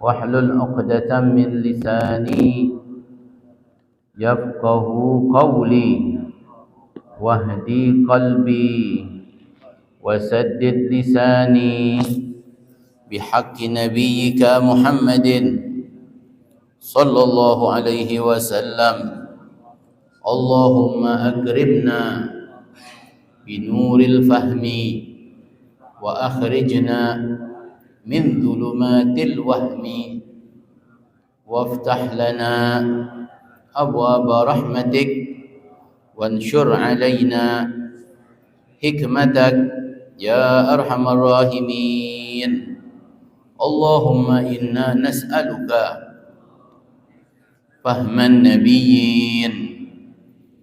واحلل عقدة من لساني يفقه قولي واهدي قلبي وسدد لساني بحق نبيك محمد صلى الله عليه وسلم. اللهم أكرمنا بنور الفهم وأخرجنا من ظلمات الوهم وافتح لنا أبواب رحمتك وانشر علينا حكمتك يا أرحم الراحمين. اللهم إنا نسألك فهم النبيين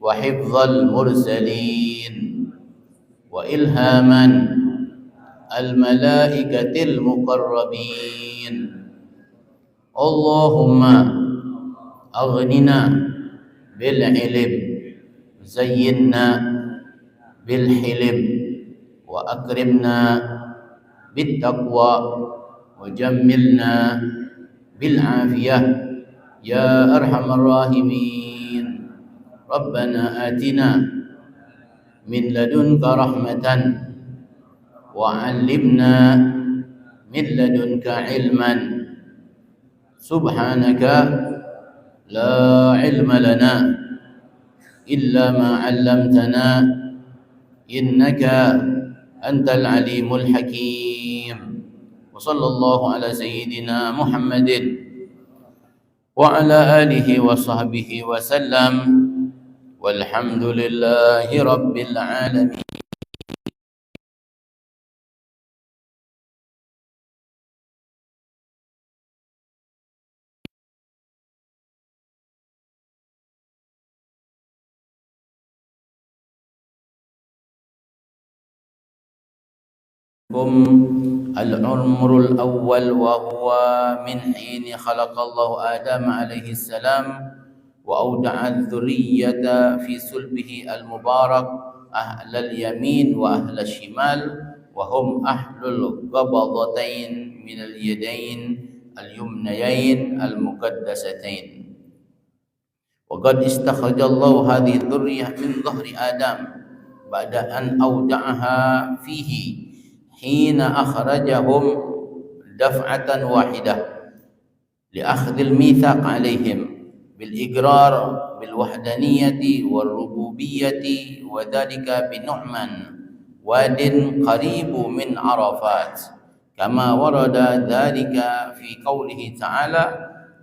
وحفظ المرسلين وإلهاما الملائكة المقربين. اللهم أغننا بالعلم زينا بالحلم وأكرمنا بالتقوى وجملنا بالعافية يا أرحم الراحمين. ربنا آتنا من لدنك رحمة وعلمنا من لدنك علما سبحانك لا علم لنا إلا ما علمتنا إنك أنت العليم الحكيم. وصلى الله على سيدنا محمد وعلى آله وصحبه وسلم والحمد لله رب العالمين. العمر الأول وهو من حين خلق الله آدم عليه السلام وأودع الذرية في صلبه المبارك أهل اليمين وأهل الشمال وهم أهل القبضتين من اليدين اليمنيين المقدستين. وقد استخرج الله هذه الذرية من ظهر آدم بعد أن أودعها فيه حين أخرجهم دفعة واحدة لأخذ الميثاق عليهم بالإقرار بالوحدانية والربوبية وذلك بنعمان واد قريب من عرفات كما ورد ذلك في قوله تعالى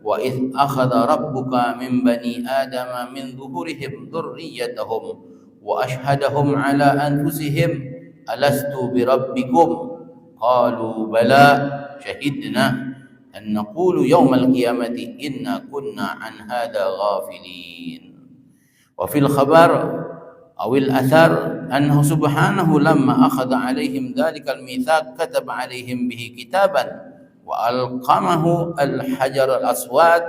وإذ أخذ ربك من بني آدم من ظهورهم ذريتهم وأشهدهم على أنفسهم ألست بربكم قالوا بلى شهدنا أن نقول يوم القيامة إنا كنا عن هذا غافلين. وفي الخبر أو الأثر أنه سبحانه لما أخذ عليهم ذلك الميثاق كتب عليهم به كتابا وألقمه الحجر الأسود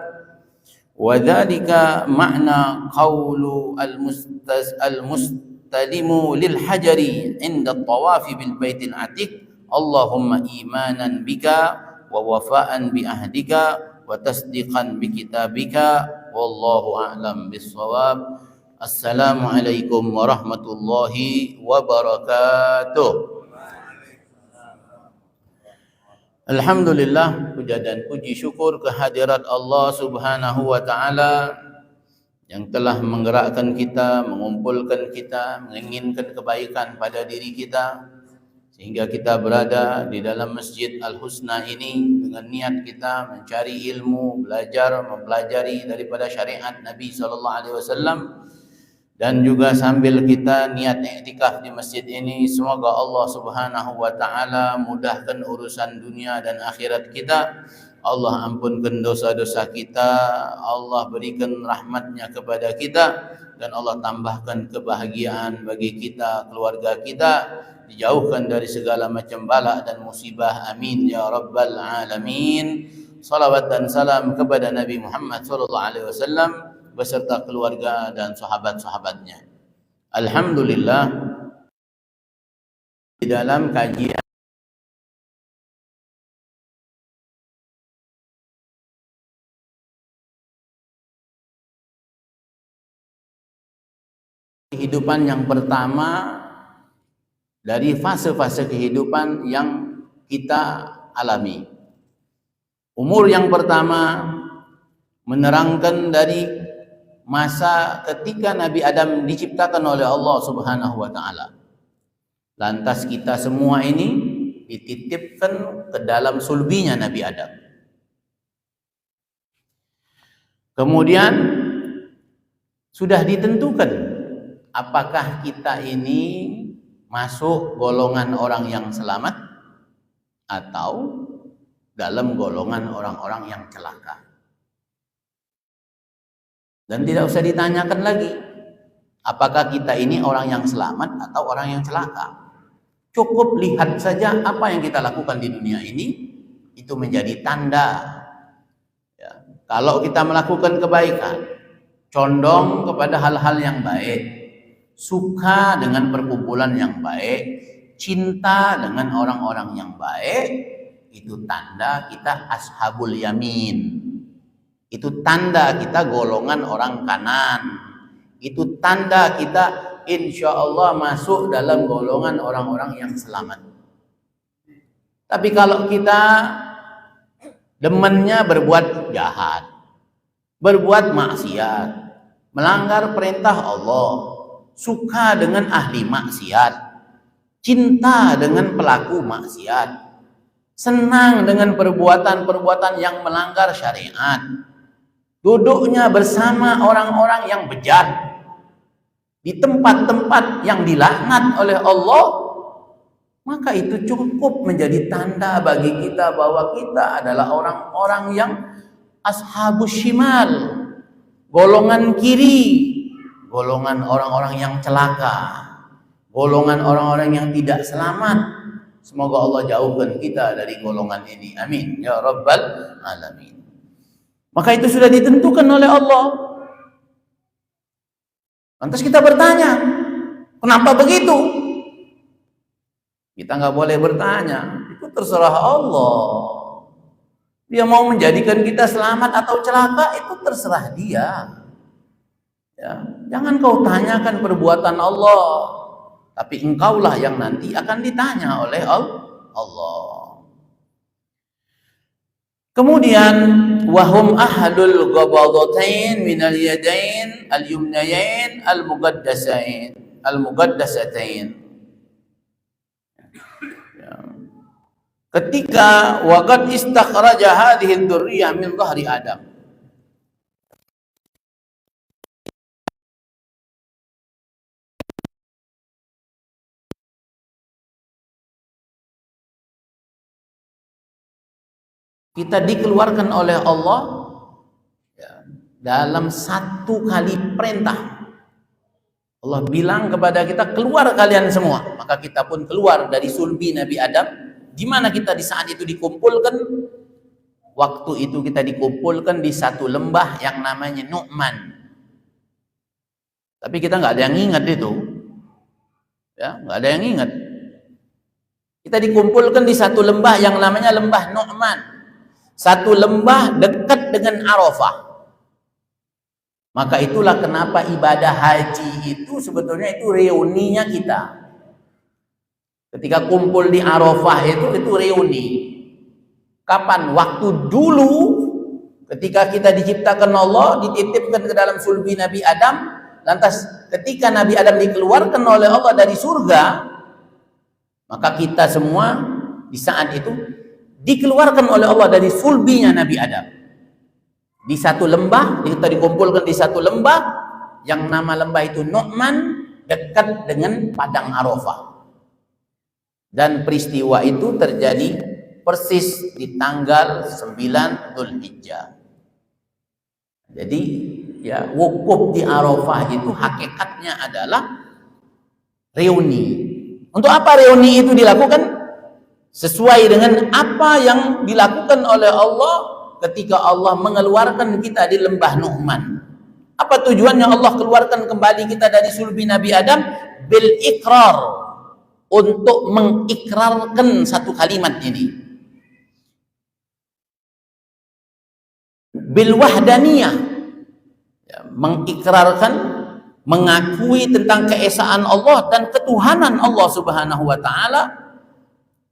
وذلك معنى قول المستلم للحجر عند الطواف بالبيت العتيق اللهم إيمانا بك ووفاء بعهدك وتصديقا بكتابك والله أعلم بالصواب. السلام عليكم ورحمة الله وبركاته. Alhamdulillah, puja dan puji syukur kehadirat Allah Subhanahu wa taala yang telah menggerakkan kita, mengumpulkan kita, menginginkan kebaikan pada diri kita sehingga kita berada di dalam Masjid Al-Husna ini dengan niat kita mencari ilmu, belajar, mempelajari daripada syariat Nabi sallallahu alaihi wasallam dan juga sambil kita niat iktikaf di masjid ini. Semoga Allah Subhanahu wa taala mudahkan urusan dunia dan akhirat kita. Allah ampunkan dosa-dosa kita, Allah berikan rahmatnya kepada kita dan Allah tambahkan kebahagiaan bagi kita, keluarga kita, dijauhkan dari segala macam bala dan musibah. Amin ya rabbal alamin. Salawat dan salam kepada Nabi Muhammad sallallahu alaihi wasallam beserta keluarga dan sahabat-sahabatnya. Alhamdulillah, di dalam kajian kehidupan yang pertama dari fase-fase kehidupan yang kita alami. Umur yang pertama menerangkan dari masa ketika Nabi Adam diciptakan oleh Allah Subhanahu wa taala. Lantas kita semua ini dititipkan ke dalam sulbinya Nabi Adam. Kemudian sudah ditentukan apakah kita ini masuk golongan orang yang selamat atau dalam golongan orang-orang yang celaka. Dan tidak usah ditanyakan lagi apakah kita ini orang yang selamat atau orang yang celaka. Cukup lihat saja apa yang kita lakukan di dunia ini, itu menjadi tanda. Ya, kalau kita melakukan kebaikan, condong kepada hal-hal yang baik, suka dengan perkumpulan yang baik, cinta dengan orang-orang yang baik, itu tanda kita ashabul yamin. Itu tanda kita golongan orang kanan. Itu tanda kita insya Allah masuk dalam golongan orang-orang yang selamat. Tapi kalau kita demennya berbuat jahat, berbuat maksiat, melanggar perintah Allah, suka dengan ahli maksiat, cinta dengan pelaku maksiat, senang dengan perbuatan-perbuatan yang melanggar syariat, duduknya bersama orang-orang yang bejat di tempat-tempat yang dilaknat oleh Allah, maka itu cukup menjadi tanda bagi kita bahwa kita adalah orang-orang yang ashabus shimal, golongan kiri, golongan orang-orang yang celaka, golongan orang-orang yang tidak selamat. Semoga Allah jauhkan kita dari golongan ini, amin ya rabbal alamin. Maka itu sudah ditentukan oleh Allah. Lantas kita bertanya, kenapa begitu? Kita nggak boleh bertanya, itu terserah Allah. Dia mau menjadikan kita selamat atau celaka, itu terserah dia. Ya, jangan kau tanyakan perbuatan Allah, tapi engkaulah yang nanti akan ditanya oleh Allah. Kemudian wahum ahlul qabadatain minal yadain al-yumnayain al-muqaddasatain. Ketika waqad istakhraja hadhihi dzurriyyah min dhahri Adam, kita dikeluarkan oleh Allah ya, dalam satu kali perintah. Allah bilang kepada kita, keluar kalian semua. Maka kita pun keluar dari sulbi Nabi Adam. Di mana kita di saat itu dikumpulkan? Waktu itu kita dikumpulkan di satu lembah yang namanya Nu'man. Tapi kita nggak ada yang ingat itu. Ya, nggak ada yang ingat. Kita dikumpulkan di satu lembah yang namanya lembah Nu'man. Satu lembah dekat dengan Arafah. Maka itulah kenapa ibadah haji itu sebetulnya itu reuninya kita. Ketika kumpul di Arafah itu reuni. Kapan? Waktu dulu ketika kita diciptakan Allah, dititipkan ke dalam sulbi Nabi Adam, lantas ketika Nabi Adam dikeluarkan oleh Allah dari surga, maka kita semua di saat itu dikeluarkan oleh Allah dari sulbinya Nabi Adam. Di satu lembah, kita dikumpulkan di satu lembah yang nama lembah itu Nu'man, dekat dengan padang Arafah. Dan peristiwa itu terjadi persis di tanggal 9 Dzulhijjah. Jadi ya, wukuf di Arafah itu hakikatnya adalah reuni. Untuk apa reuni itu dilakukan? Sesuai dengan apa yang dilakukan oleh Allah ketika Allah mengeluarkan kita di lembah Nu'man. Apa tujuannya Allah keluarkan kembali kita dari sulbi Nabi Adam? Bil ikrar, untuk mengikrarkan satu kalimat ini. Bil wahdaniyah, ya, mengikrarkan, mengakui tentang keesaan Allah dan ketuhanan Allah Subhanahu wa taala,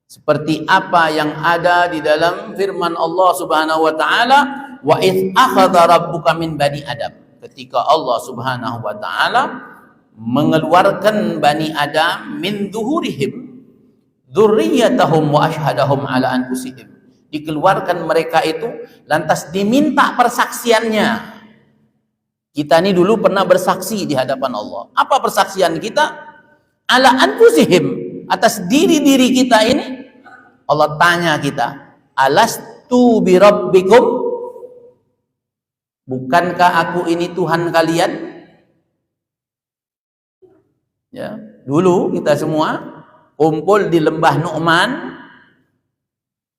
seperti apa yang ada di dalam firman Allah Subhanahu wa taala, wa idz akhadha rabbuka min bani adam, ketika Allah Subhanahu wa taala mengeluarkan Bani Adam min zuhurihim dzurriyyatahum wa ashhadahum ala anfusihim, dikeluarkan mereka itu lantas diminta persaksiannya. Kita ini dulu pernah bersaksi di hadapan Allah. Apa persaksian kita? Ala anfusihim, atas diri-diri kita ini. Allah tanya kita, alastu bi rabbikum, bukankah aku ini Tuhan kalian? Ya, dulu kita semua kumpul di lembah Nu'man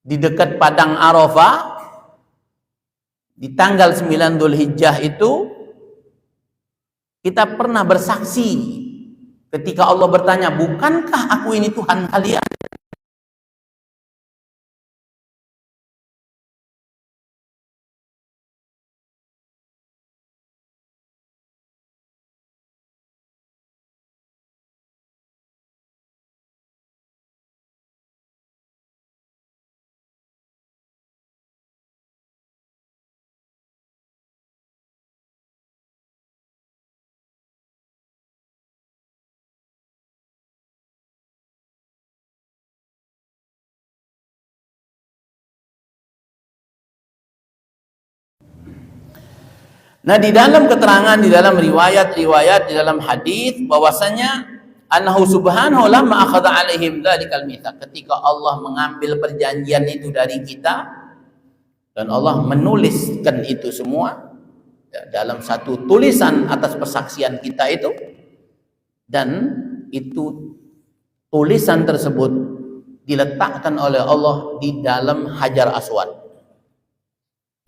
di dekat padang Arafah di tanggal 9 Dzulhijjah itu, kita pernah bersaksi ketika Allah bertanya, bukankah aku ini Tuhan kalian? Nah, di dalam keterangan, di dalam riwayat-riwayat, di dalam hadis bahwasanya annahu subhanahu lamma akhadha alaihim dzalikal mitsaq, ketika Allah mengambil perjanjian itu dari kita dan Allah menuliskan itu semua ya, dalam satu tulisan atas persaksian kita itu, dan itu tulisan tersebut diletakkan oleh Allah di dalam Hajar Aswad.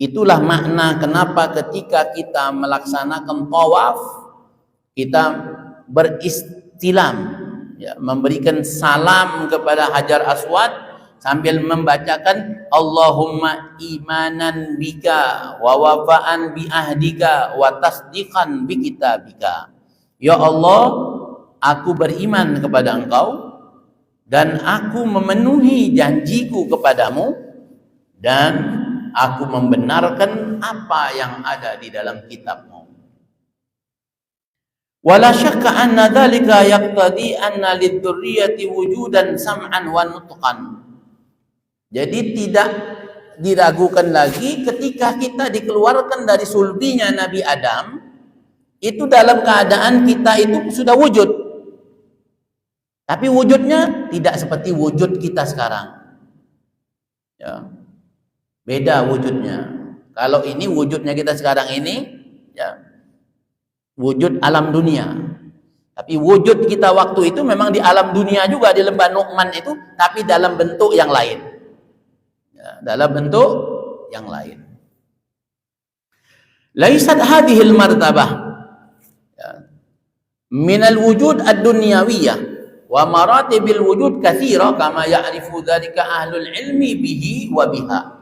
Itulah makna kenapa ketika kita melaksanakan tawaf, kita beristilam, ya, memberikan salam kepada Hajar Aswad sambil membacakan Allahumma imanan bika wa wafa'an bi ahdika wa tasdiqan bi kitabika. Ya Allah, aku beriman kepada Engkau dan aku memenuhi janjiku kepadamu, dan aku membenarkan apa yang ada di dalam kitabmu. Wala syakka anna dzalika yaqtadi anna lidzurriyyati wujudan sam'an wa nutqan. Jadi tidak diragukan lagi ketika kita dikeluarkan dari sulbinya Nabi Adam, itu dalam keadaan kita itu sudah wujud. Tapi wujudnya tidak seperti wujud kita sekarang. Ya. Beda wujudnya. Kalau ini wujudnya kita sekarang ini, ya, wujud alam dunia. Tapi wujud kita waktu itu memang di alam dunia juga, di lembah Nu'man itu, tapi dalam bentuk yang lain. Ya, dalam bentuk yang lain. Laisat hadhil martabah ya, minal wujud ad-dunyawiyah wa maratibil wujud katsira kama ya'rifu dzalika ahlul ilmi bihi wa biha.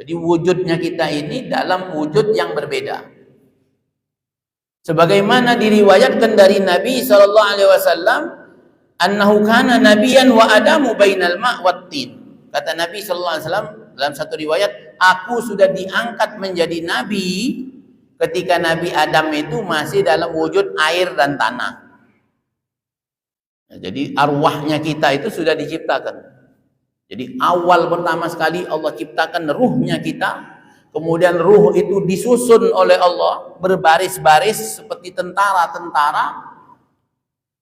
Jadi wujudnya kita ini dalam wujud yang berbeda. Sebagaimana diriwayatkan dari Nabi sallallahu alaihi wasallam, annahu kana nabiyyan wa adamu bainal ma' wat tin. Kata Nabi sallallahu alaihi wasallam dalam satu riwayat, aku sudah diangkat menjadi nabi ketika Nabi Adam itu masih dalam wujud air dan tanah. Jadi arwahnya kita itu sudah diciptakan. Jadi awal pertama sekali Allah ciptakan ruhnya kita, kemudian ruh itu disusun oleh Allah berbaris-baris seperti tentara-tentara.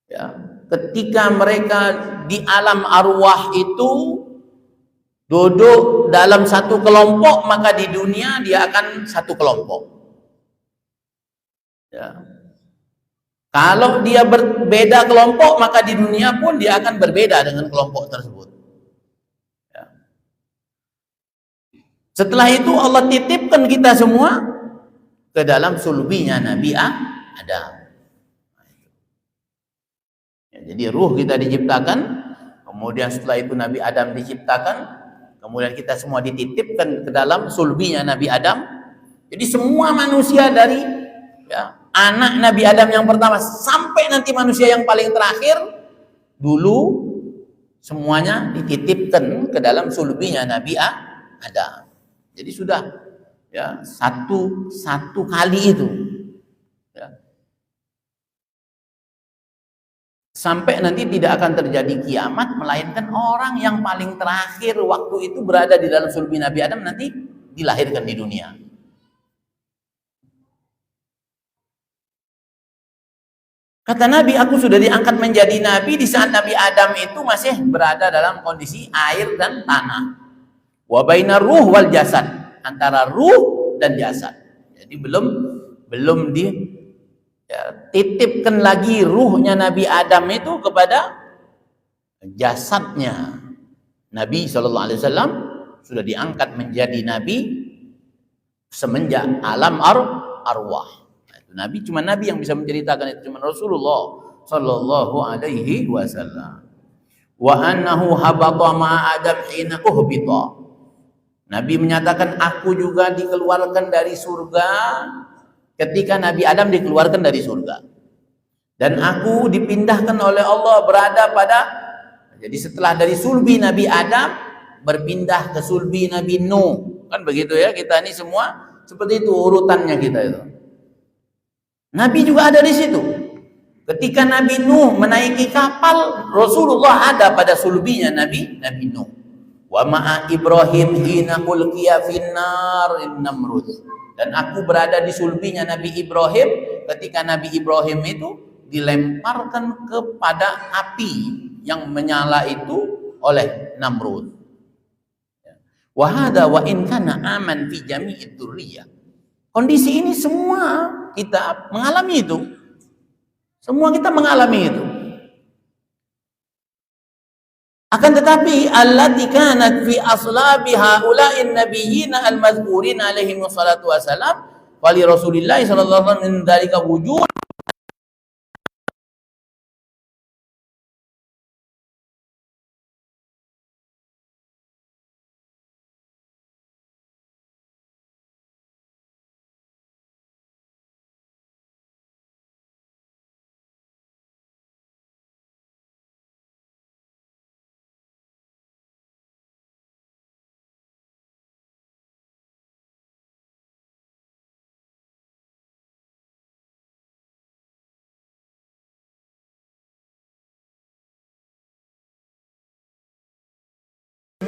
Ya, ketika mereka di alam arwah itu duduk dalam satu kelompok, maka di dunia dia akan satu kelompok. Ya. Kalau dia berbeda kelompok, maka di dunia pun dia akan berbeda dengan kelompok tersebut. Setelah itu Allah titipkan kita semua ke dalam sulbinya Nabi Adam. Ya, jadi ruh kita diciptakan, kemudian setelah itu Nabi Adam diciptakan, kemudian kita semua dititipkan ke dalam sulbinya Nabi Adam. Jadi semua manusia dari ya, anak Nabi Adam yang pertama sampai nanti manusia yang paling terakhir, dulu semuanya dititipkan ke dalam sulbinya Nabi Adam. Jadi sudah ya satu kali itu. Ya. Sampai nanti tidak akan terjadi kiamat, melainkan orang yang paling terakhir waktu itu berada di dalam sulbi Nabi Adam nanti dilahirkan di dunia. Kata Nabi, aku sudah diangkat menjadi Nabi di saat Nabi Adam itu masih berada dalam kondisi air dan tanah. Wa bainar ruh wal jasad, antara ruh dan jasad. Jadi belum titipkan lagi ruhnya Nabi Adam itu kepada jasadnya. Nabi SAW sudah diangkat menjadi Nabi semenjak alam arwah. Itu Nabi, cuma Nabi yang bisa menceritakan itu, cuma Rasulullah Sallallahu Alaihi Wasallam. Wa annahu habata ma Adam hina uhbita. Nabi menyatakan, aku juga dikeluarkan dari surga ketika Nabi Adam dikeluarkan dari surga. Dan aku dipindahkan oleh Allah berada pada, jadi setelah dari sulbi Nabi Adam berpindah ke sulbi Nabi Nuh. Kan begitu ya, kita ini semua seperti itu urutannya kita itu. Nabi juga ada di situ. Ketika Nabi Nuh menaiki kapal, Rasulullah ada pada sulbinya Nabi Nuh. Wa ma'a Ibrahim hina ulqiya finnar Namrud. Dan aku berada di sulbinya Nabi Ibrahim ketika Nabi Ibrahim itu dilemparkan kepada api yang menyala itu oleh Namrud. Wa hadza wa in kana aman fi jami'id dzurriyyah. Kondisi ini semua kita mengalami itu. Semua kita mengalami itu. Akan tetapi allati kanat fi aslabi haula'in nabiyyin al-mazkurin alaihi wassalatu wassalam wali Rasulillah sallallahu alaihi wasallam min dzalika wujud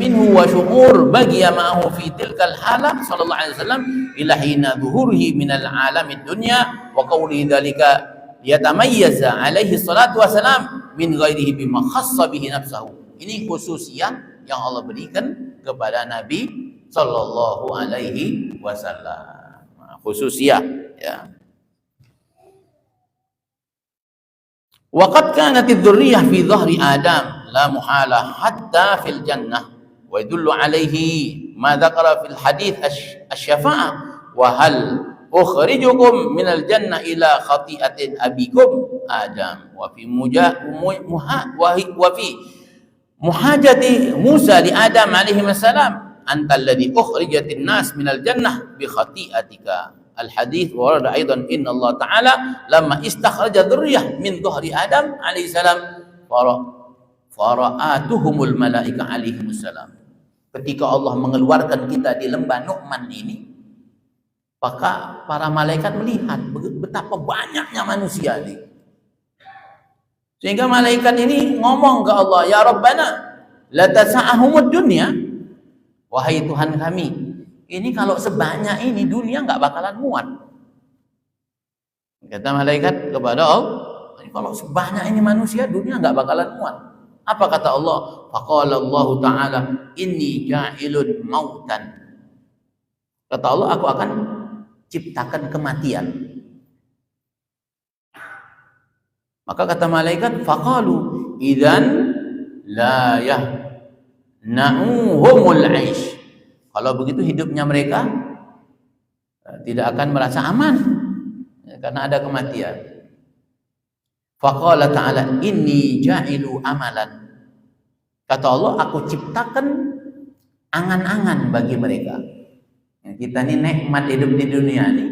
minhu wa syu'ur bagiya ma'ahu fi tilkal halah sallallahu alaihi wasallam ila hina dhuhurihi minal alamid dunya wa qawli dzalika yatamayyaza alaihi salatu wasalam min ghairihi bima khassa bihi nafsahu. Ini khususiyah yang Allah berikan kepada Nabi sallallahu alaihi wasallam. Khususiyah ya. Wa qad kanat adh-dhurriyyah fi dhahri Adam la muhala hatta fil jannah. Wa yadullu alaihi ma dzakara fil hadits asy-syafa'ah wa hal ukhrijukum minal jannah ila khati'atin abikum Adam wa fi muhajati Musa li Adam alaihi salam anta alladhi ukhrijatin nas minal jannah bi khati'atika. Al hadits warada aidan inna Allah taala lamma istakhraja dzurriyyah min dhahri Adam alaihi salam fara'atuhumul malaika alaihi salam. Ketika Allah mengeluarkan kita di lembah Nu'man ini, maka para malaikat melihat betapa banyaknya manusia ini. Sehingga malaikat ini ngomong ke Allah, ya Rabbana la tasa'ahumud dunya. Wahai Tuhan kami, ini kalau sebanyak ini dunia nggak bakalan muat. Kata malaikat kepada Allah, kalau sebanyak ini manusia dunia nggak bakalan muat. Apa kata Allah? Faqala Allah Ta'ala inni ja'ilun mautan. Kata Allah, aku akan ciptakan kematian. Maka kata malaikat, faqalu idzan la yahna'uhumul 'aish. Kalau begitu hidupnya mereka tidak akan merasa aman karena ada kematian. Faqala ta'ala inni ja'ilu amalan. Kata Allah, aku ciptakan angan-angan bagi mereka. Kita ini nikmat hidup di dunia ini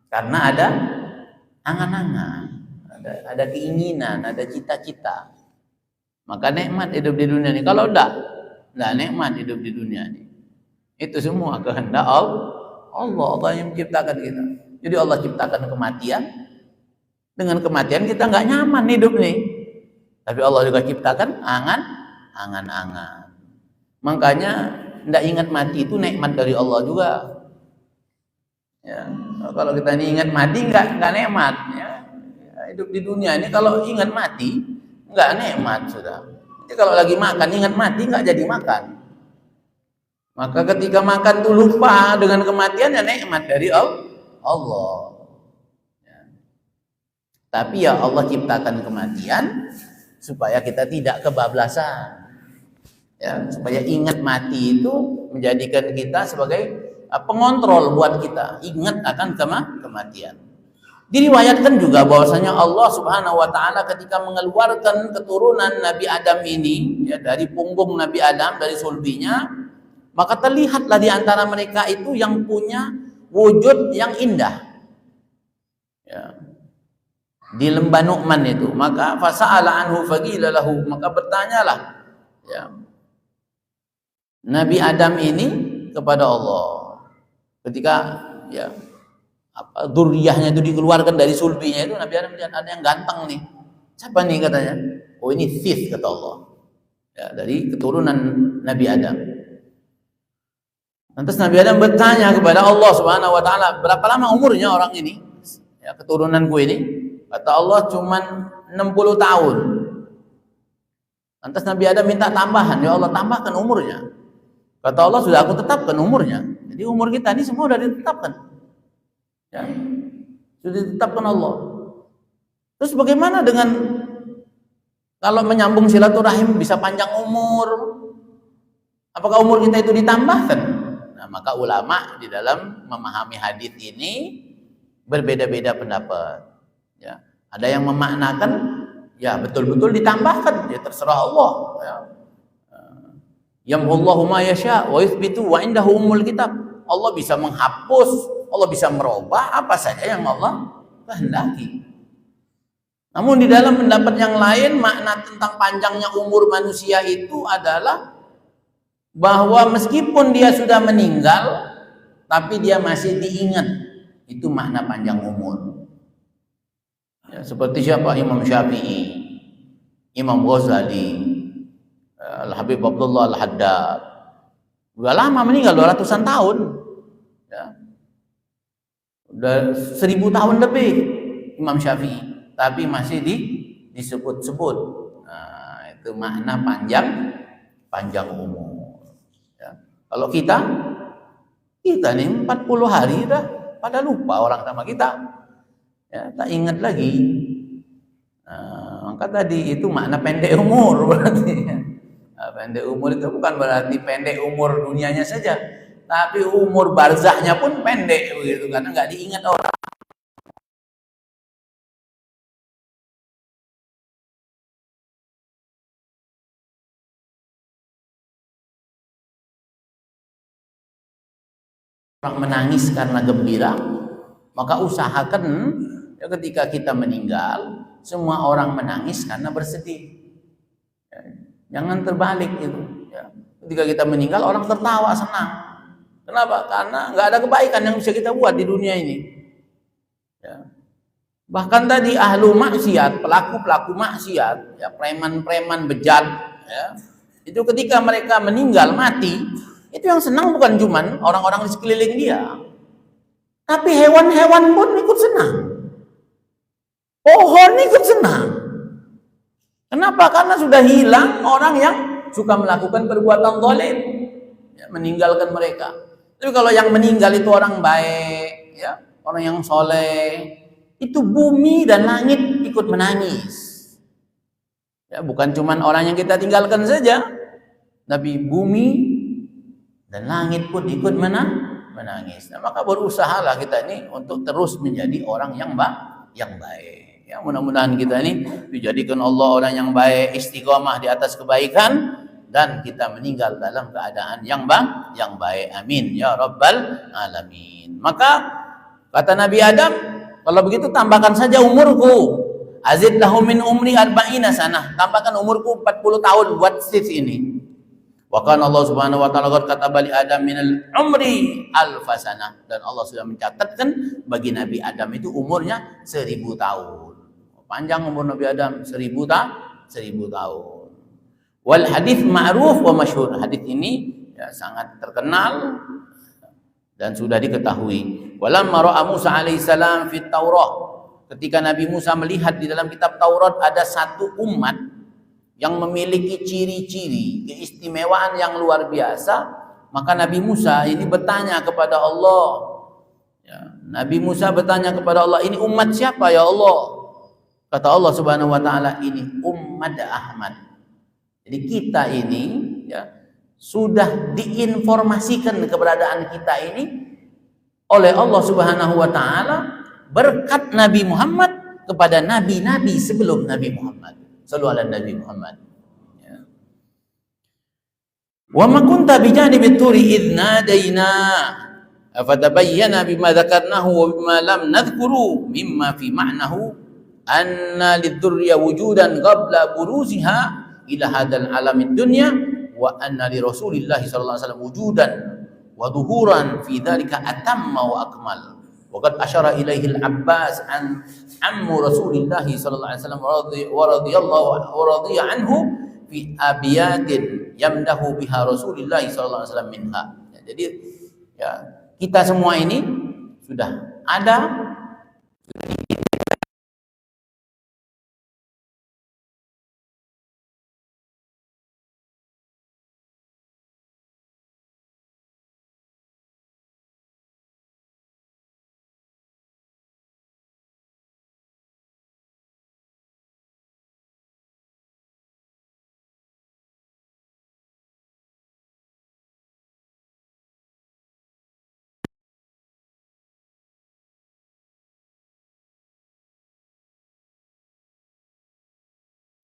karena ada angan-angan, ada keinginan, ada cita-cita. Maka nikmat hidup di dunia ini. Kalau enggak nikmat hidup di dunia ini. Itu semua kehendak Allah yang menciptakan kita. Jadi Allah ciptakan kematian. Dengan kematian kita enggak nyaman hidup nih. Tapi Allah juga ciptakan angan-angan. Makanya enggak ingat mati itu nikmat dari Allah juga. Ya, kalau kita ini ingat mati enggak nikmat ya. Hidup di dunia ini kalau ingat mati enggak nikmat sudah. Jadi kalau lagi makan ingat mati enggak jadi makan. Maka ketika makan tuh lupa dengan kematian ya nikmat dari Allah. Ya. Tapi ya Allah ciptakan kematian supaya kita tidak kebablasan. Ya, supaya ingat mati itu menjadikan kita sebagai pengontrol buat kita ingat akan kematian. Diriwayatkan juga bahwasanya Allah Subhanahu wa taala ketika mengeluarkan keturunan Nabi Adam ini ya, dari punggung Nabi Adam, dari sulbinya, maka terlihatlah di antara mereka itu yang punya wujud yang indah. Ya. Di lembah Nu'man itu, maka fasa'ala anhu faqila lahu, maka bertanyalah ya, Nabi Adam ini kepada Allah ketika ya dzurriyyahnya itu dikeluarkan dari sulbinya itu. Nabi Adam lihat ada yang ganteng nih, siapa nih katanya, oh ini Sith kata Allah ya, dari keturunan Nabi Adam. Lantas Nabi Adam bertanya kepada Allah Subhanahu wa taala, berapa lama umurnya orang ini ya, keturunanku ini? Kata Allah cuman 60 tahun. Lantas Nabi Adam minta tambahan, ya Allah tambahkan umurnya. Kata Allah sudah aku tetapkan umurnya. Jadi umur kita ini semua sudah ditetapkan. Ya, sudah ditetapkan Allah. Terus bagaimana dengan kalau menyambung silaturahim bisa panjang umur? Apakah umur kita itu ditambahkan? Nah, maka ulama di dalam memahami hadis ini berbeda-beda pendapat. Ya, ada yang memaknakan ya betul-betul ditambahkan, ya terserah Allah. Ya. Yamhullahu ma yasha wa yuthbitu wa indahu ummul kitab. Allah bisa menghapus, Allah bisa merubah apa saja yang Allah kehendaki. Namun di dalam pendapat yang lain, makna tentang panjangnya umur manusia itu adalah bahwa meskipun dia sudah meninggal, tapi dia masih diingat. Itu makna panjang umur. Ya, seperti siapa? Imam Syafi'i, Imam Ghazali, Al-Habib Abdullah Al-Haddad. Udah lama meninggal, 200-an tahun. Ya. Udah 1000 tahun lebih Imam Syafi'i, tapi masih disebut-sebut. Nah, itu makna panjang umur. Ya. Kalau kita nih 40 hari dah pada lupa orang sama kita. Ya, tak ingat lagi. Nah, maka tadi itu makna pendek umur berarti. Nah, pendek umur itu bukan berarti pendek umur dunianya saja, tapi umur barzahnya pun pendek begitu, karena nggak diingat orang. Orang menangis karena gembira, maka usahakan ya, ketika kita meninggal semua orang menangis karena bersedih. Ya, jangan terbalik itu. Ya. Ketika kita meninggal orang tertawa senang. Kenapa? Karena nggak ada kebaikan yang bisa kita buat di dunia ini. Ya. Bahkan tadi ahlu maksiat, pelaku maksiat, ya, preman-preman bejat, ya, itu ketika mereka meninggal mati, itu yang senang bukan cuman orang-orang di sekeliling dia, tapi hewan-hewan pun ikut senang. Pohon ikut senang. Kenapa? Karena sudah hilang orang yang suka melakukan perbuatan zalim, ya, meninggalkan mereka. Tapi kalau yang meninggal itu orang baik, ya, orang yang soleh, itu bumi dan langit ikut menangis. Ya, bukan cuman orang yang kita tinggalkan saja, tapi bumi dan langit pun ikut menangis. Nah, maka berusahalah kita ini untuk terus menjadi orang yang baik. Ya, mudah-mudahan kita ini dijadikan Allah orang yang baik, istiqomah di atas kebaikan, dan kita meninggal dalam keadaan yang baik. Amin ya rabbal alamin. Maka kata Nabi Adam, Kalau begitu tambahkan saja umurku. Azid lahu min umri arba'ina sanah. Tambahkan umurku 40 tahun buat stage ini. Wa kana Allah Subhanahu wa taala qad kataba li Adam minal umri alfasanah, dan Allah sudah mencatatkan bagi Nabi Adam itu umurnya 1000 tahun. Panjang umur Nabi Adam 1000 tahun. Wal hadits ma'ruf wa masyhur. Hadits ini ya sangat terkenal dan sudah diketahui. Walamma ra'a Musa alaihissalam fit Taurah, ketika Nabi Musa melihat di dalam kitab Taurat ada satu umat yang memiliki ciri-ciri keistimewaan yang luar biasa, maka Nabi Musa ini bertanya kepada Allah. Ya, Nabi Musa bertanya kepada Allah, ini umat siapa ya Allah? Kata Allah Subhanahu wa taala, ini umat Ahmad. Jadi kita ini ya sudah diinformasikan keberadaan kita ini oleh Allah Subhanahu wa taala berkat Nabi Muhammad kepada nabi-nabi sebelum Nabi Muhammad. Sallallahu alaihi Nabi Muhammad. Ya. Wa ma kunta bijanibit turi idh nadaina afatabayyana bima dzakarnahu wa bima lam nadhkuru mimma fi ma'nahu anna lidzurriya wujudan qabla buruziha ila hadzal alamid dunya wa anna li Rasulillah sallallahu alaihi wasallam wujudan wa dhuhuran fi dzalika atamma wa akmal. Waqad asyara ilaihi al-Abbas an ammu Rasulillah sallallahu alaihi wasallam wa radhiyallahu wa radiya anhu fi abiyatin yamdahu biha Rasulillah sallallahu alaihi wasallam minha. Ya, jadi ya kita semua ini sudah ada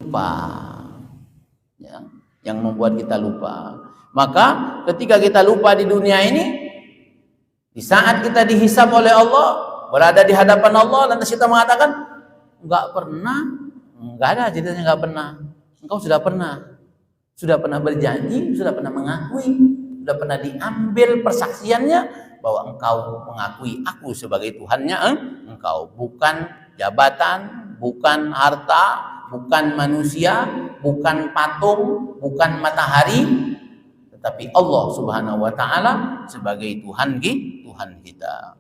lupa ya, yang membuat kita lupa. Maka ketika kita lupa di dunia ini, di saat kita dihisab oleh Allah, berada di hadapan Allah, lantas kita mengatakan enggak pernah, enggak ada ceritanya enggak pernah. Engkau sudah pernah berjanji, sudah pernah mengakui, sudah pernah diambil persaksiannya bahwa engkau mengakui aku sebagai Tuhannya engkau, bukan jabatan, bukan harta, bukan manusia, bukan patung, bukan matahari, tetapi Allah Subhanahu wa taala sebagai Tuhan kita.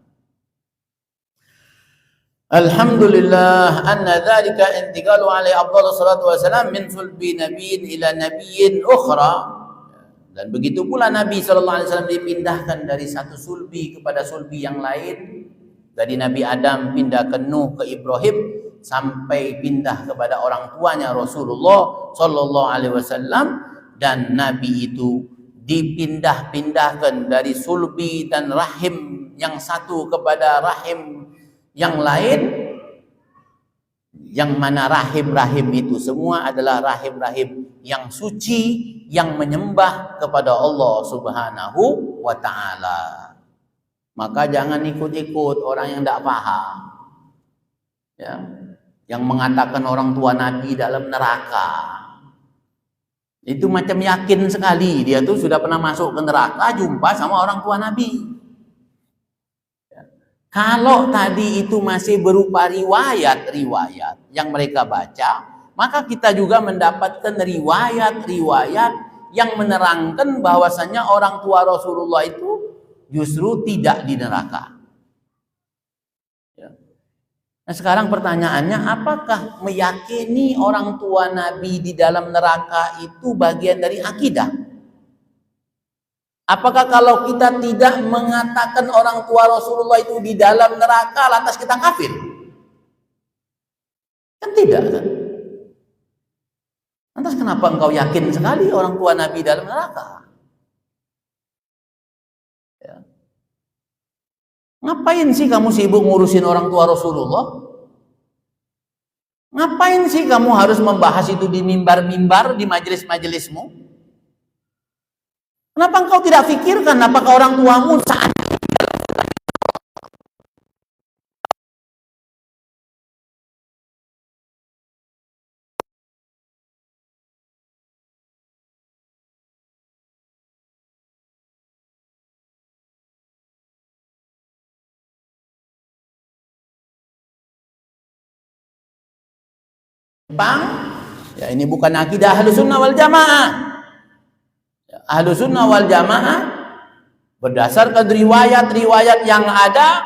Alhamdulillah anna dzalika intiqalu alaihi afdhalus salatu wassalam min sulbi nabiyyin ila nabiyyin ukhra. Dan begitu pula Nabi sallallahu alaihi wasallam dipindahkan dari satu sulbi kepada sulbi yang lain. Dari Nabi Adam pindah ke Nuh, ke Ibrahim, sampai pindah kepada orang tuanya Rasulullah sallallahu alaihi wasallam, dan Nabi itu dipindah-pindahkan dari sulbi dan rahim yang satu kepada rahim yang lain, yang mana rahim-rahim itu semua adalah rahim-rahim yang suci, yang menyembah kepada Allah Subhanahu wa taala. Maka jangan ikut-ikut orang yang tidak paham ya, yang mengatakan orang tua Nabi dalam neraka. Itu macam yakin sekali dia tuh sudah pernah masuk ke neraka jumpa sama orang tua Nabi. Kalau tadi itu masih berupa riwayat-riwayat yang mereka baca, maka kita juga mendapatkan riwayat-riwayat yang menerangkan bahwasanya orang tua Rasulullah itu justru tidak di neraka. Nah sekarang pertanyaannya, apakah meyakini orang tua Nabi di dalam neraka itu bagian dari akidah? Apakah kalau kita tidak mengatakan orang tua Rasulullah itu di dalam neraka, lantas kita kafir? Kan tidak kan? Lantas kenapa engkau yakin sekali orang tua Nabi dalam neraka? Ya. Ngapain sih kamu sibuk ngurusin orang tua Rasulullah? Ngapain sih kamu harus membahas itu di mimbar-mimbar, di majelis-majelismu? Kenapa engkau tidak pikirkan apakah orang tuamu saat Bang, ya ini bukan akidah Ahlus Sunnah wal Jamaah. Ahlus Sunnah wal Jamaah berdasarkan riwayat-riwayat yang ada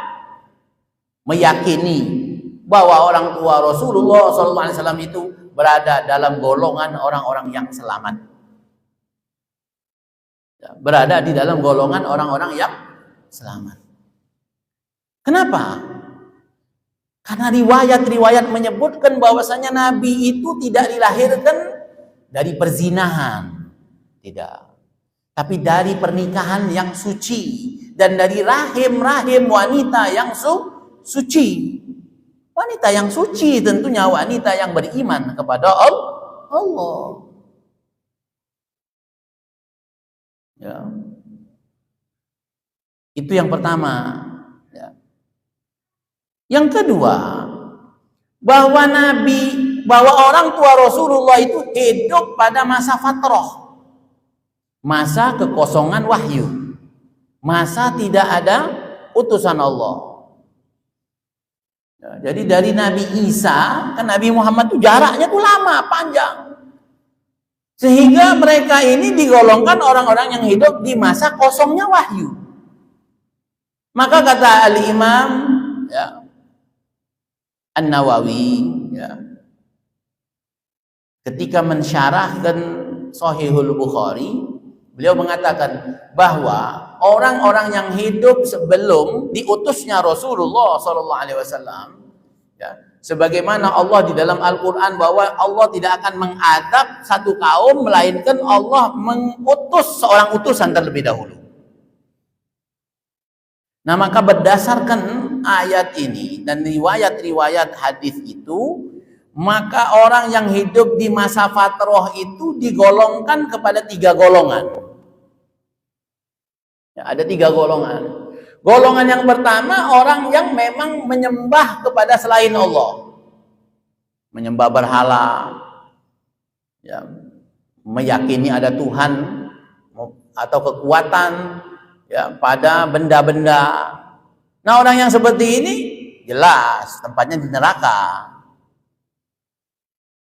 meyakini bahwa orang tua Rasulullah SAW itu berada dalam golongan orang-orang yang selamat. Berada di dalam golongan orang-orang yang selamat. Kenapa? Karena riwayat-riwayat menyebutkan bahwasanya Nabi itu tidak dilahirkan dari perzinahan. Tidak. Tapi dari pernikahan yang suci. Dan dari rahim-rahim wanita yang suci. Wanita yang suci tentunya wanita yang beriman kepada Allah. Ya. Itu yang pertama. Ya. Yang kedua, bahwa orang tua Rasulullah itu hidup pada masa fatrah, masa kekosongan wahyu, masa tidak ada utusan Allah. Ya, jadi dari Nabi Isa ke Nabi Muhammad itu jaraknya tuh lama, panjang. Sehingga mereka ini digolongkan orang-orang yang hidup di masa kosongnya wahyu. Maka kata Al-Imam ya, An-Nawawi ya, ketika mensyarahkan Sahihul Bukhari, beliau mengatakan bahwa orang-orang yang hidup sebelum diutusnya Rasulullah SAW, ya, sebagaimana Allah di dalam Al-Quran bahwa Allah tidak akan mengadab satu kaum melainkan Allah mengutus seorang utusan terlebih dahulu. Nah, maka berdasarkan ayat ini dan riwayat-riwayat hadis itu, maka orang yang hidup di masa fatrah itu digolongkan kepada 3 golongan. Ya, ada 3 golongan. Golongan yang pertama, orang yang memang menyembah kepada selain Allah. Menyembah berhala. Ya, meyakini ada Tuhan atau kekuatan ya pada benda-benda. Nah, orang yang seperti ini jelas tempatnya di neraka.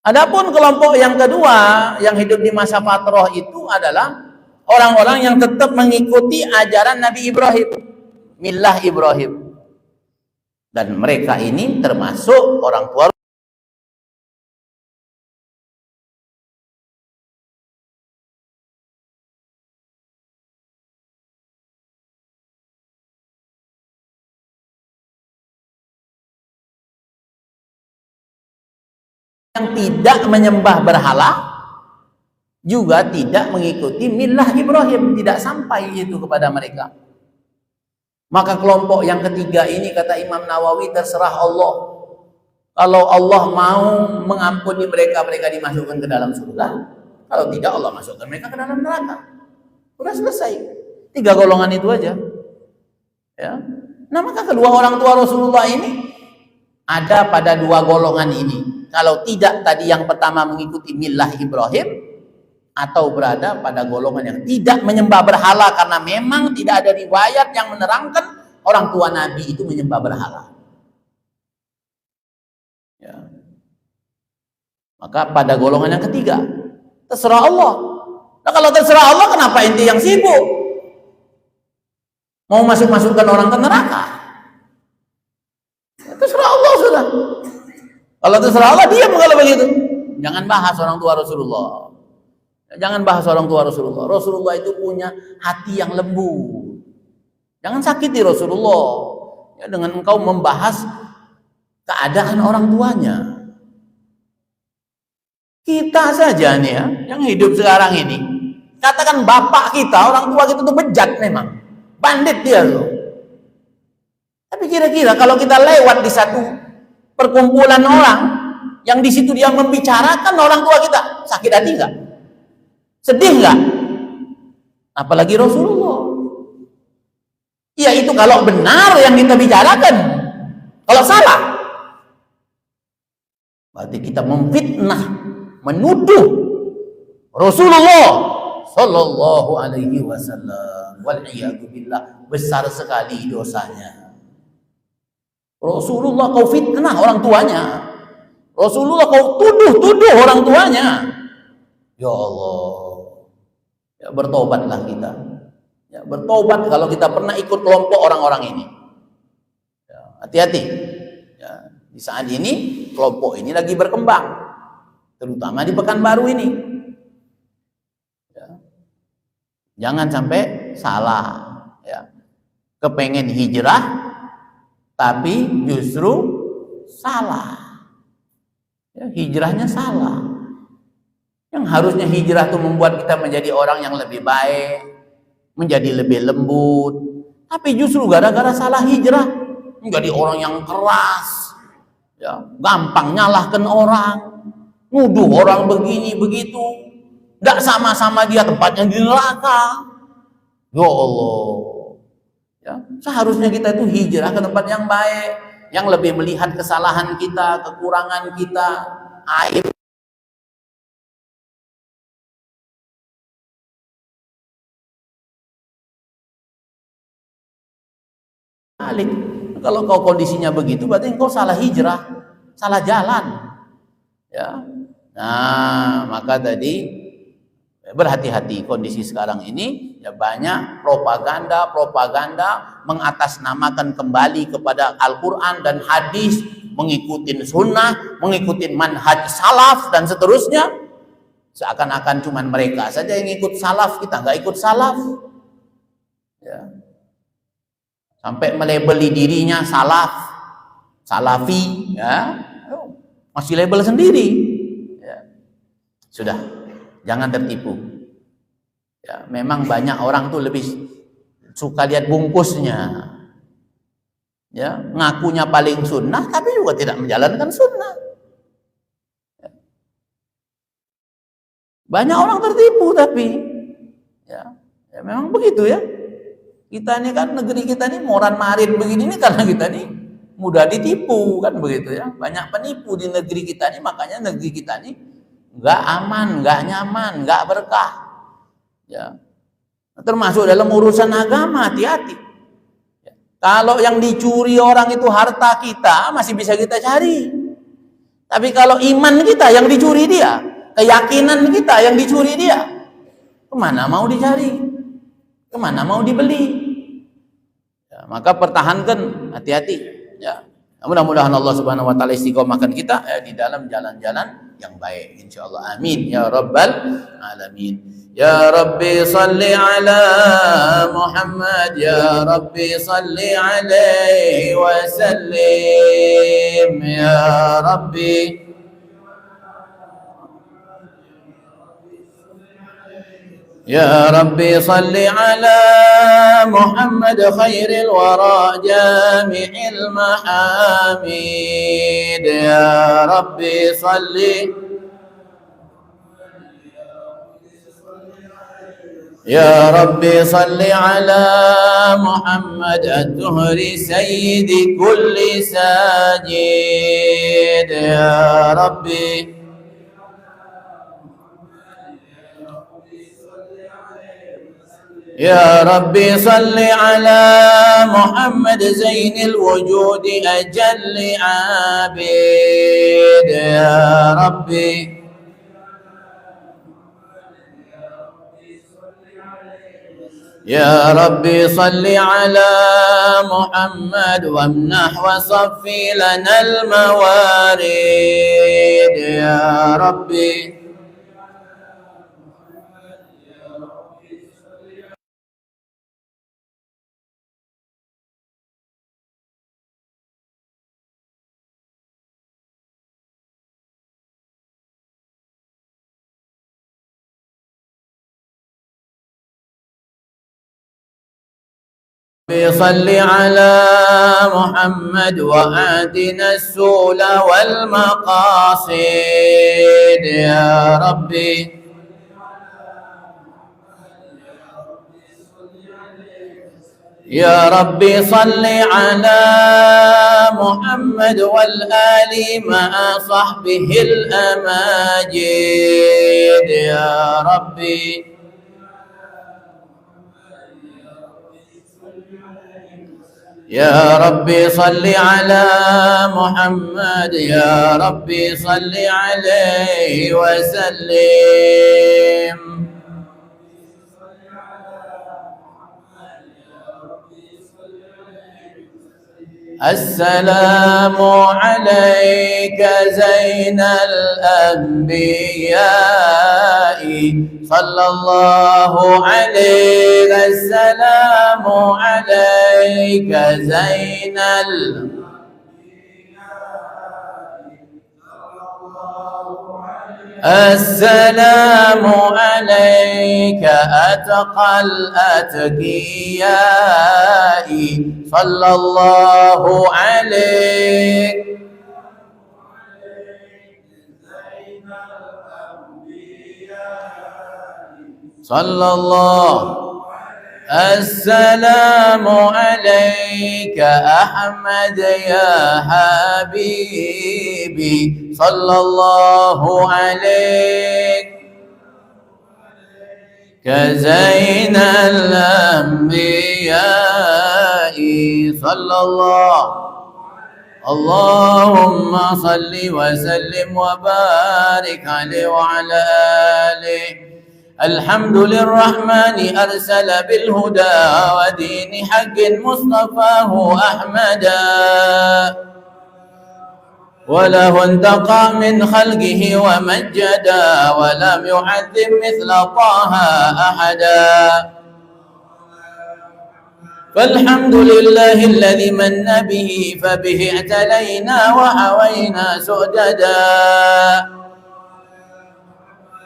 Adapun kelompok yang kedua yang hidup di masa fatrah itu adalah orang-orang yang tetap mengikuti ajaran Nabi Ibrahim, millah Ibrahim. Dan mereka ini termasuk orang tua yang tidak menyembah berhala, juga tidak mengikuti millah Ibrahim, tidak sampai itu kepada mereka. Maka kelompok yang ketiga ini kata Imam Nawawi terserah Allah. Kalau Allah mau mengampuni mereka, mereka dimasukkan ke dalam surga. Kalau tidak, Allah masukkan mereka ke dalam neraka. Sudah selesai. 3 golongan itu aja. Ya. Nah, maka kedua orang tua Rasulullah ini ada pada 2 golongan ini. Kalau tidak tadi yang pertama mengikuti millah Ibrahim, atau berada pada golongan yang tidak menyembah berhala karena memang tidak ada riwayat yang menerangkan orang tua Nabi itu menyembah berhala. Ya. Maka pada golongan yang ketiga, terserah Allah. Nah, kalau terserah Allah, kenapa inti yang sibuk? Mau masukkan orang ke neraka? Ya, terserah Allah sudah. Kalau terserah Allah, diam kalau begitu. Jangan bahas orang tua Rasulullah. Jangan bahas orang tua Rasulullah. Rasulullah itu punya hati yang lembut. Jangan sakiti Rasulullah ya, dengan engkau membahas keadaan orang tuanya. Kita saja nih ya, yang hidup sekarang ini, katakan bapak kita, orang tua kita itu bejat memang. Bandit dia loh. Tapi kira-kira kalau kita lewat di satu perkumpulan orang yang di situ dia membicarakan orang tua kita, sakit hati enggak? Sedih enggak? Apalagi Rasulullah. Ya itu kalau benar yang kita bicarakan. Kalau salah, berarti kita memfitnah, menuduh Rasulullah Sallallahu Alaihi Wasallam. Wal'iyadzubillah, besar sekali dosanya. Rasulullah kau fitnah orang tuanya. Rasulullah kau tuduh orang tuanya. Ya Allah. Ya, bertobatlah kita. Ya, bertobat kalau kita pernah ikut kelompok orang-orang ini. Ya, hati-hati. Ya, di saat ini kelompok ini lagi berkembang, terutama di Pekanbaru ini. Ya. Jangan sampai salah. Ya. Kepengen hijrah, tapi justru salah. Ya, hijrahnya salah. Yang harusnya hijrah itu membuat kita menjadi orang yang lebih baik, menjadi lebih lembut. Tapi justru gara-gara salah hijrah, menjadi orang yang keras, ya, gampang nyalahkan orang, nuduh orang begini begitu, nggak sama-sama dia tempatnya di neraka. Ya Allah, ya, seharusnya kita itu hijrah ke tempat yang baik, yang lebih melihat kesalahan kita, kekurangan kita, aib. Balik. Kalau kau kondisinya begitu, berarti engkau salah hijrah, salah jalan. Ya. Nah, maka tadi berhati-hati kondisi sekarang ini. Ya, banyak propaganda mengatasnamakan kembali kepada Al-Quran dan hadis, mengikuti sunnah, mengikuti manhaj salaf dan seterusnya. Seakan-akan cuman mereka saja yang ikut salaf, kita nggak ikut salaf. Ya. Sampai melebeli dirinya salaf, salafi, ya, masih label sendiri. Ya. Sudah, jangan tertipu. Ya, memang banyak orang tuh lebih suka lihat bungkusnya. Ya, ngakunya paling sunnah, tapi juga tidak menjalankan sunnah. Ya. Banyak orang tertipu tapi, ya memang begitu ya. Kita ini kan, negeri kita ini moran marit begini ini karena kita ini mudah ditipu, kan begitu ya. Banyak penipu di negeri kita ini, makanya negeri kita ini nggak aman, nggak nyaman, nggak berkah. Ya. Termasuk dalam urusan agama, hati-hati. Ya. Kalau yang dicuri orang itu harta kita, masih bisa kita cari. Tapi kalau iman kita yang dicuri dia, keyakinan kita yang dicuri dia, kemana mau dicari? Kemana mau dibeli? Ya, maka pertahankan, hati-hati. Ya, mudah-mudahan Allah Subhanahu Wa Taala istiqomahkan kita di dalam jalan-jalan yang baik, insyaallah. Amin ya rabbal alamin. Ya Rabbi salli ala Muhammad, ya Rabbi salli alaihi wa sallim, ya Rabbi. يا ربي صل على محمد خير الورى جامع المحاميد. يا ربي صل يا ربي صل على محمد الدهر سيد كل ساجد. يا ربي يا ربي صل على محمد زين الوجود أجل عابد. يا ربي يا ربي صل على محمد وامنح وصفي لنا الموارد. يا ربي صل على محمد وآتنا السؤل والمقاصد. يا ربي يا ربي صل على محمد والآل مع صحبه الأماجد. يا ربي يا ربي صل على محمد يا ربي صل عليه وسلم. السلام عليك زين الأنبياء صلى الله عليك. السلام عليك زين السلام عليك أتقى الأتقياء صلى الله عليك. صلى الله. السلام عليك أحمد يا حبيبي صلى الله عليك. كزين الأنبياء صلى الله. اللهم صل وسلم وبارك عليه وعلى آله. الحمد للرحمن أرسل بالهدى ودين حق مصطفاه أحمدا وله انتقى من خلقه ومجدا ولم يعذب مثل طه أحدا. فالحمد لله الذي من به فبه اعتلينا وحوينا سؤددا.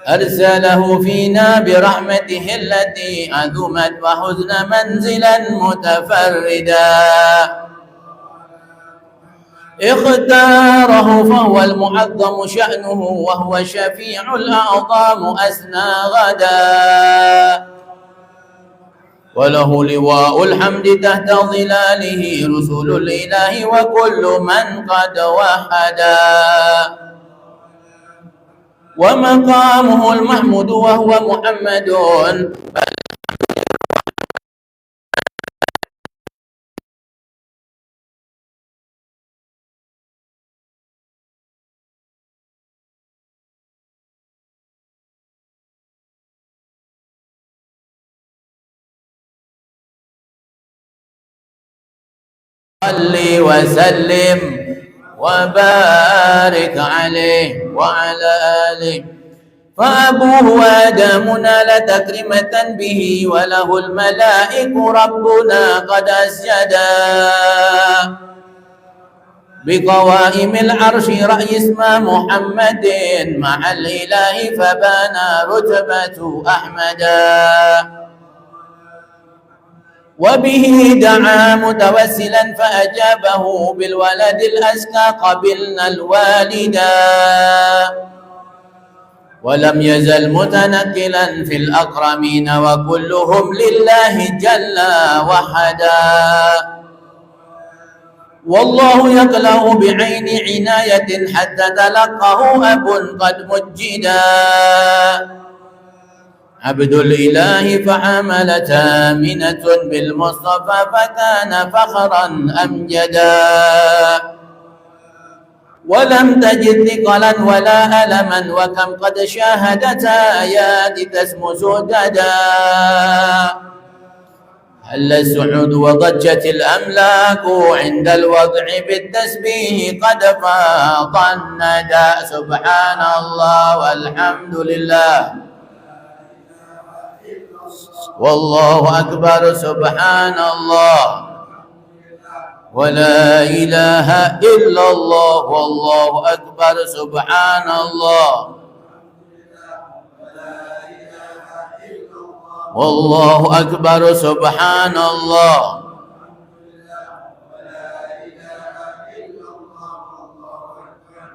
أرسله فينا برحمته التي عظمت وحزن منزلا متفردا. اختاره فهو المعظم شأنه وهو الشفيع الأعظم أسنى غدا. وله لواء الحمد تحت ظلاله رسل الإله وكل من قد وحدا. ومقامه المحمود وهو محمد صل وسلم وبارك عليه وعلى آله. فأبوه آدم نال تكريمة به وله الملائك ربنا قد أسجدا. بقوائم العرش رأي اسم محمد مع الإله فبان رتبة أحمدا. وبه دعا متوسلا فأجابه بالولد الأزكى قبلنا الوالدا. ولم يزل متنقلا في الأكرمين وكلهم لله جل وحدا. والله يقلع بعين عناية حتى تلقه أب قد مجدا. عبد الإله فحملت آمنة بالمصطفى فكان فخرا أمجدا. ولم تجد ثقلا ولا ألما وكم قد شاهدت آيات تسمو سددا. هل السعود وضجت الأملاك عند الوضع بالتسبيح قد فاض الندى. سبحان الله والحمد لله والله أكبر. سبحان الله ولا إله إلا الله والله أكبر. سبحان الله والله أكبر. سبحان الله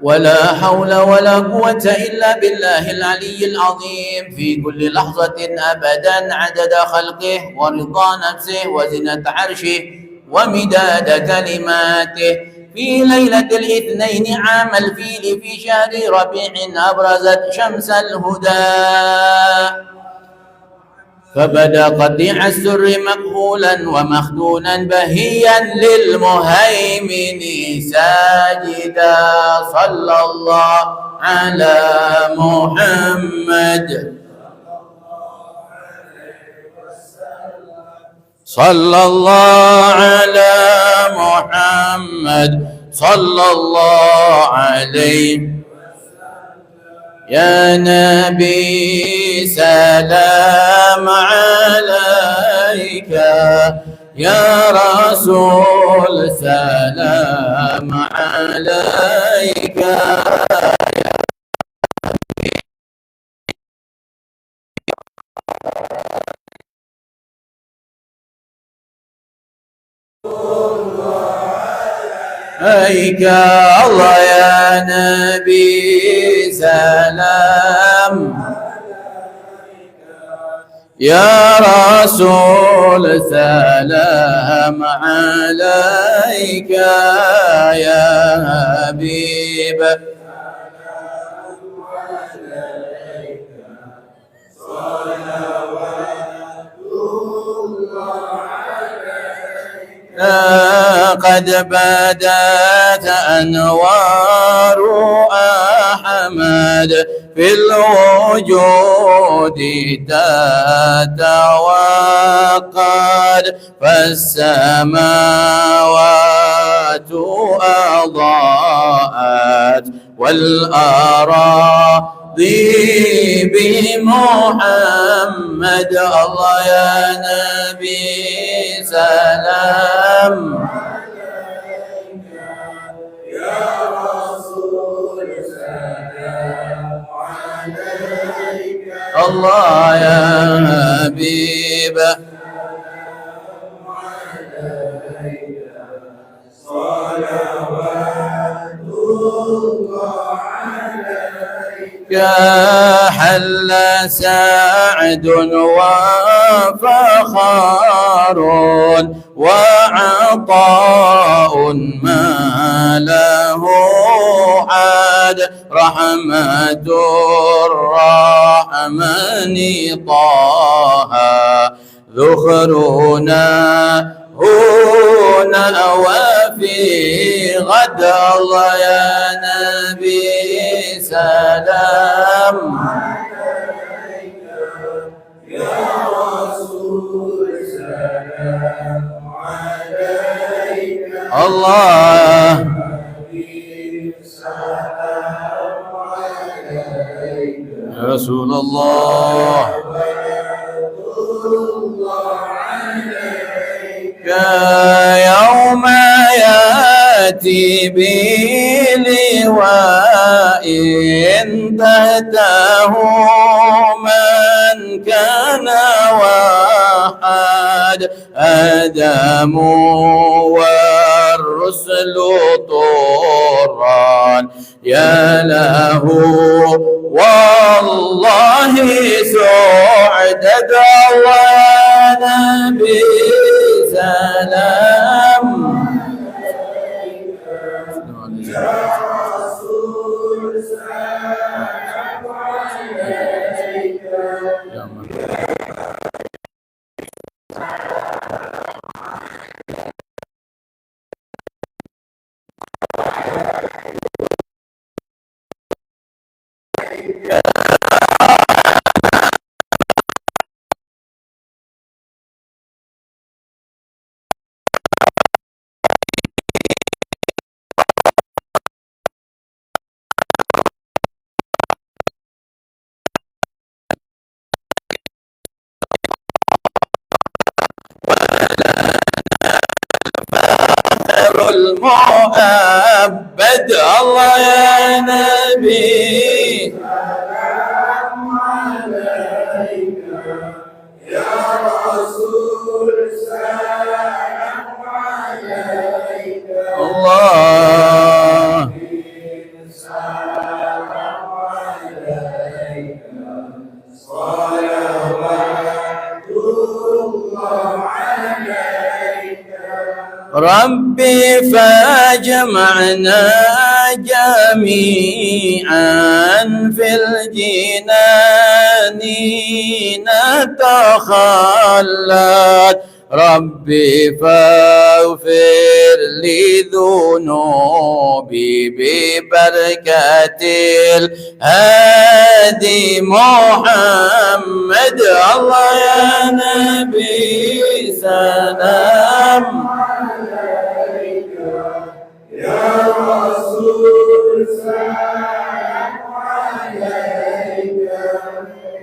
ولا حول ولا قوة إلا بالله العلي العظيم. في كل لحظة أبدا عدد خلقه ورضا نفسه وزنة عرشه ومداد كلماته. في ليلة الاثنين عام الفيل في شهر ربيع أبرزت شمس الهدى. فبدا قطيع السر مقبولا ومخدونا بهيا للمهيمن ساجدا صلى الله على محمد صلى الله على محمد صلى الله عليه يا نبي سلام عليك يا رسول سلام عليك عليك الله يا نبي سلام يا رسول سلام عليك يا حبيب قد بدات أنوار أحمد في الوجود تتوقد فالسماوات أضاءت والأراضي بمحمد الله يا نبي سلام عليك يا رسول سلام عليك الله يا حبيب سلام عليك صلوات الله عليك حل سعد وفخار وعطاء ما له حد رحمة الرحمن طه ذخرنا هنا وفي غد الله يا نبي سلام عليك يا رسول سلام عليك الله سلام عليك يا رسول الله يوم يأتي بلواء تحته من كان وحد آدم والرسل طران يا له والله سعدت الله نبي سلام يا رسول سلام عليك يا من المؤبد الله يا نبي سلام عليك يا رسول سلام عليك الله سلام عليك صلوات الله عليك ربي فاجمعنا جميعا في الجنان نتخلد ربي فاغفر لي ذنوبي ببركة الهادي محمد. الله يا نبي سلام عليك، يا رسول سلام عليك،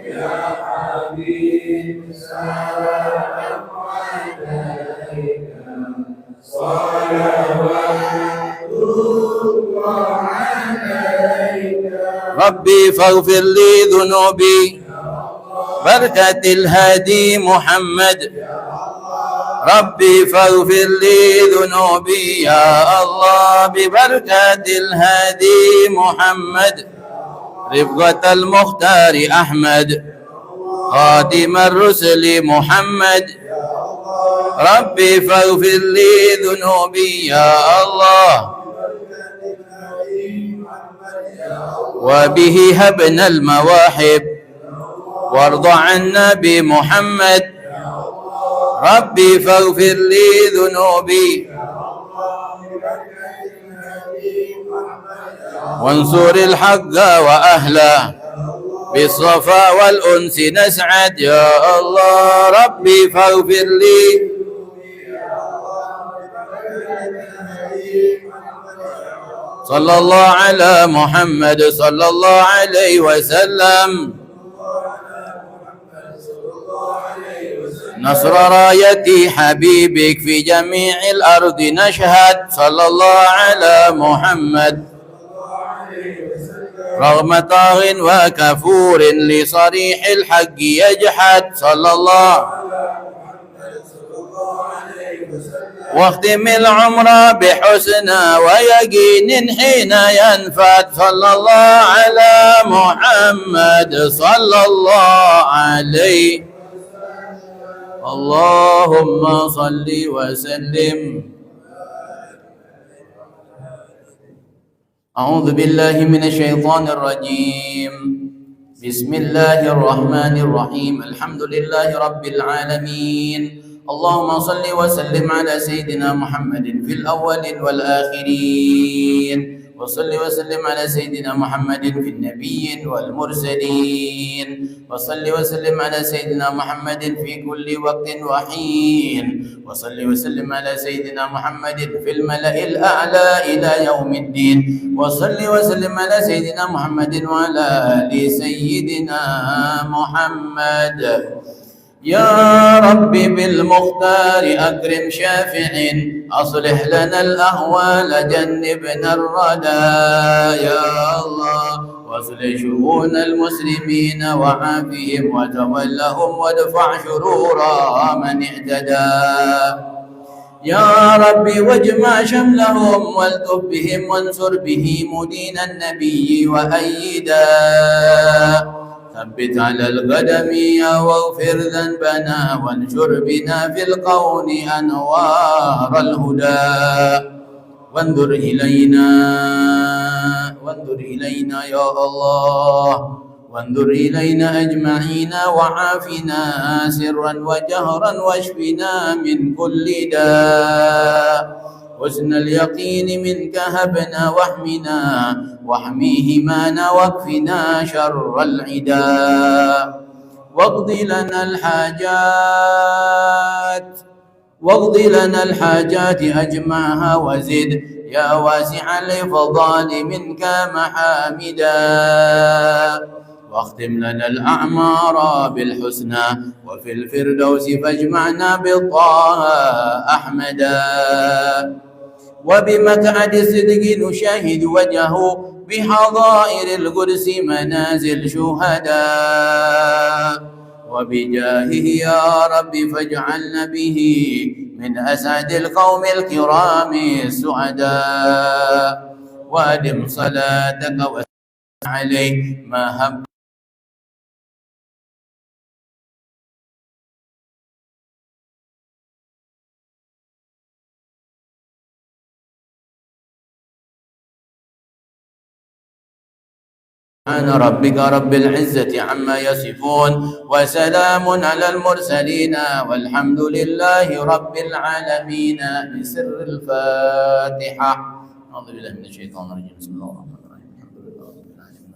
يا حبيب سلام عليك، صلوات الله عليك. ربي فاغفر لي ذنوبي بركة الهادي محمد. ربي فاغفر لي ذنوبي يا الله ببركة الهادي محمد. رفقة المختار أحمد خاتم الرسل محمد. ربي فاغفر لي ذنوبي يا الله وبه هبنا المواهب وارض عنا بمحمد. ربي فاغفر لي ذنوبي وانصر الحق وأهله بالصفا والأنس نسعد يا الله. ربي فاغفر لي صلى الله على محمد صلى الله عليه وسلم. نصر رايتي حبيبك في جميع الأرض نشهد صلى الله على محمد. رغم طاغ وكفور لصريح الحق يجحد صلى الله. واختم العمر بحسنى ويقين حين ينفد صلى الله على محمد صلى الله عليه. اللهم صل وسلم. أعوذ بالله من الشيطان الرجيم. بسم الله الرحمن الرحيم. الحمد لله رب العالمين. اللهم صل وسلم على سيدنا محمد في الأولين والآخرين، وصل وسلم على سيدنا محمد في النبيين والمرسلين، وصل وسلم على سيدنا محمد في كل وقت وحين، وصل وسلم على سيدنا محمد في الملأ الأعلى إلى يوم الدين، وصل وسلم على سيدنا محمد وعلى آل سيدنا محمد. يا رب بالمختار أكرم شافع أصلح لنا الأهوال جنبنا الردى يا الله، واصلح شؤون المسلمين وعافهم وتولهم وادفع شرور من اعتدى يا ربي، واجمع شملهم والتف بهم وانصر به مدين النبي وأيدا، ثبت على القدم واغفر ذنبنا وانشر بنا في القول أنوار الهدى، وانظر إلينا يا الله، وانظر إلينا أجمعين وعافنا سرا وجهرا واشفنا من كل داء، حسن اليقين منك هبنا واحمنا واحمي همانا واكفنا شر العداء، واقض لنا الحاجات أجمعها وزد يا واسع الإفضال منك محامدا، واختم لنا الأعمار بالحسنى وفي الفردوس فاجمعنا بالطه أحمدا، وبمقعد الصدق نشاهد وجهه بحظائر القدس منازل شهداء، وبجاهه يا رب فاجعلنا به من أسعد القوم الكرام السعداء، وأدم صلاتك وسلم عليه ما هب سبحان ربك رب العزة عما يصفون وسلام على المرسلين والحمد لله رب العالمين. بسر الفاتحة. أعوذ بالله من الشيطان الرجيم. بسم الله الرحمن الرحيم. الحمد لله رب العالمين.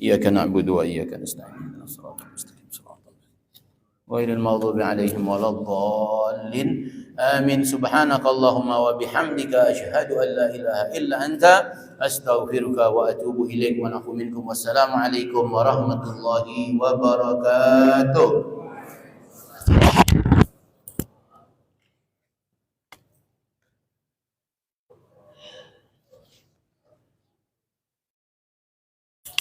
إياك نعبد وإياك نستعين. اهدنا الصراط المستقيم صراط غير المغضوب عليهم ولا الضالين. آمين. سبحانك اللهم وبحمدك أشهد أن لا إله إلا أنت أستغفرك وأتوب إليك ونعفو منكم. والسلام عليكم ورحمة الله وبركاته.